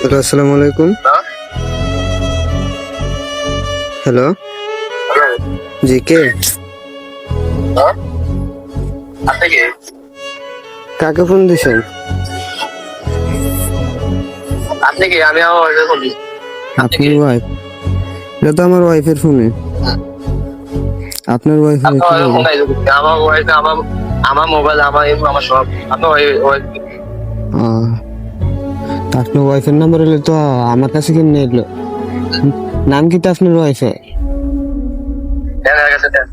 আসসালামু আলাইকুম। হ্যালো, জি কে? আপনি কে? কাকে ফোন দিছেন? আপনি কে? আমি আমার ওয়াইফের ফোন দিছি। আপনি ওয়াইফ? এটা তো আমার ওয়াইফের ফোনে। আপনার ওয়াইফ আপনার ওয়াইফের ফোন আইছে কোথা থেকে? আমার ওয়াইফ আমার মোবাইল আমার সব। আপনার ওয়াইফ আপনার ওয়াইফের নাম্বার হলে তো আমার কাছে কেমনে এলো? নাম কি তো আপনার ওয়াইফে? দেন এর কাছে দেন।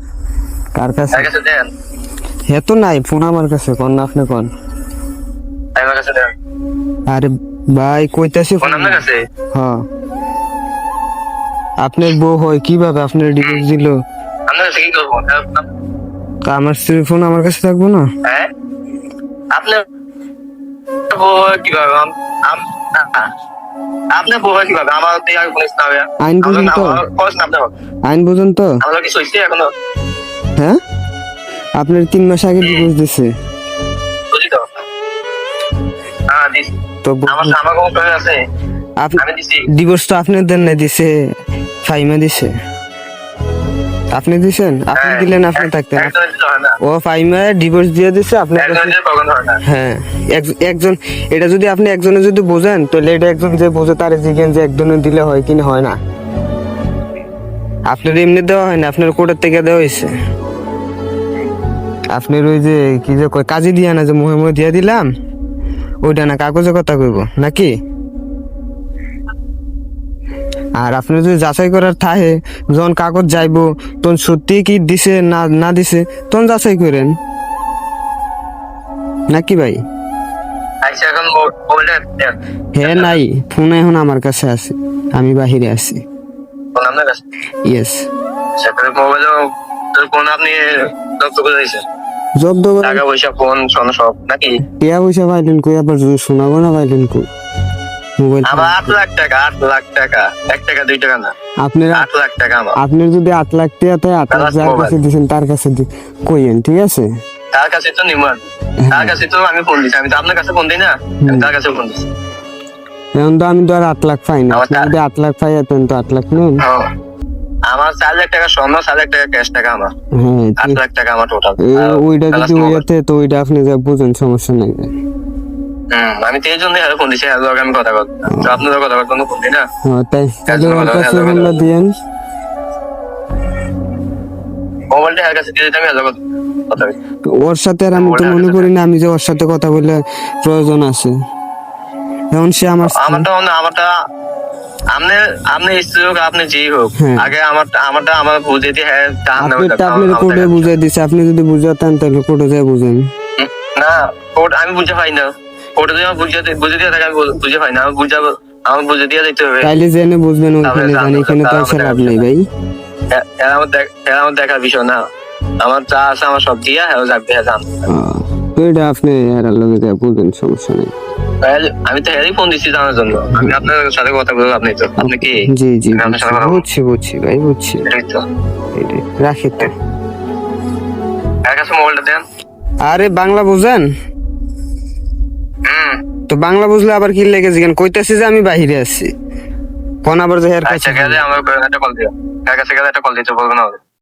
কার কাছে? এর কাছে দেন। হে তো নাই, ফোন আমার কাছে। কোন না আপনি কোন? আমার কাছে দেন। আরে ভাই কইতাছি ফোন আপনার কাছে? হ্যাঁ। আপনার বউ হয় কিভাবে আপনার ডিভোর্স দিল? আপনার কাছে কি করবো? তা আমার স্ত্রীর ফোন আমার কাছে থাকবো না? হ্যাঁ? আপনার বউ কিভাবে? আপনার বউ কিভাবে? আমার থেকে আগে ফোন আসতে হবে। আইন বুঝুন তো? প্রশ্ন আপনার আইন বুঝুন তো? আমরা কি সইছি এখনো? হ্যাঁ, আপনার 3 মাস আগে ডিভোর্স দিছে বুঝি তো? হ্যাঁ দিছি। তো আমার কোনো প্রয়োজন আছে? আপনি আমি দিছি। ডিভোর্স তো আপনি দেন না, দিছে ফাইমা দিছে। আপনি দিছেন? আপনি দিলেন, আপনি থাকতেন। একজনের দিতে হয় না। ও ফাইমা ডিভোর্স দিয়ে দিছে আপনার কাছে। একজনের দিতে কখনো হয় না। হ্যাঁ, একজন, এটা যদি আপনি একজনে যদি বোঝেন তাহলে এটা একজন যে বোঝে তার জিজ্ঞেস যে একজনে দিলে হয় কিনা, হয় না। আপনার এমনি দেওয়া হয় না, আপনার কোর্টের থেকে দেওয়া হয়েছে। আপনার ওই যে কি যে কয় কাজী দিয়া না, যে মুহে মুহে দিয়া দিলাম, ওইটা না কাগজে কথা কইব নাকি? আর আপনি যদি যাচাই করার থাকে, যখন কাগজ যাইবো তখন সত্যি কি দিছে না না দিছে তখন যাচাই করেন নাকি ভাই? আচ্ছা এখন মোবাইলটা দেন। হ্যাঁ নাই, ফোন এখন আমার কাছে আছে, আমি বাহিরে আছি। ফোন আপনার কাছে? ইয়েস। সেখানে মোবাইলও ফোন আপনি জব্দ করে দিয়েছেন? জব্দ করে টাকা পয়সা ফোন সোনা সব নাকি? টিয়া পয়সা পাইলেন কই? আবার যদি শোনাবো না পাইলেন কই? মোবাইল আমার 8 লাখ টাকা, 8 লাখ টাকা, 1 টাকা 2 টাকা না, আপনার 8 লাখ টাকা আমার। আপনার যদি 8 লাখ টাকা তাই 8 লাখ যার কাছে দিয়েছেন তার কাছে কইেন, ঠিক আছে? তার কাছে তো নিমান, তার কাছে তো আমি ফোন দিছি। আমি তো আপনার কাছে ফোন দিই না, আমি তার কাছে ফোন দিছি। এখন তো আমি তো আর 8 লাখ পাই না। আমার আপনি যদি 8 লাখ পাই তো 8 লাখ নেন। আমার 4 লাখ টাকা স্বর্ণ, 4 লাখ টাকা ক্যাশ টাকা আমার, হ্যাঁ 8 লাখ টাকা আমার টোটাল। ওইটা যদি ওইটাতে তো ওইটা আপনি যা বুঝেন, সমস্যা নাই। আমি তো এই জন্য ফোন দিছি, আমি কথা বলতে। তো আপনাদের কথা বলতে ফোন দিই না। তাই তাহলে ওর কাছে ফোনটা দিয়েন। মোবাইলটা এর কাছে দিয়ে দিতে আমি কথা বলি। ওর সাথে আর আমি তো মনে করি না আমি যে ওর সাথে কথা বলে প্রয়োজন আছে। এখন সে আমারটা আপনি স্ত্রী হোক, আপনি যেই হোক, আগে আমারটা আমার বুঝে দিয়ে আপনার কোর্টে বুঝাই দিছে। আপনি যদি বুঝাতেন তাহলে কোর্টে যায় বুঝেন না। কোর্ট আমি বুঝে পাই না। কোর্টে যদি আমার বুঝে দিয়ে থাকে আমি বুঝে পাই না। আমার বুঝে দিয়ে দিতে হবে। তাইলে জেনে বুঝবেন ওখানে জানি, এখানে তো আর লাভ নেই ভাই। এর আমার দেখার বিষয় না। আমার যা আছে আমার সব দিয়া যাবে জান। ওইটা আপনি এর লগে যা বুঝেন, সমস্যা নেই। আমি তো হেরি ফোন দিচ্ছি জানার জন্য। আমি আপনার সাথে কথা বলবো। আপনি কি? জি জি বুঝছি ভাই, বুঝছি। রাখি তো। এর কাছে মোবাইলটা দেন। আরে বাংলা বুঝেন তো? বাংলা বুঝলে আবার কি লেগে জিগান? কইতাছি যে আমি বাহিরে আছি। কোন আবার যে এর কাছে আমার একটা কল দিও। এর কাছে একটা কল দিতে বলবো না।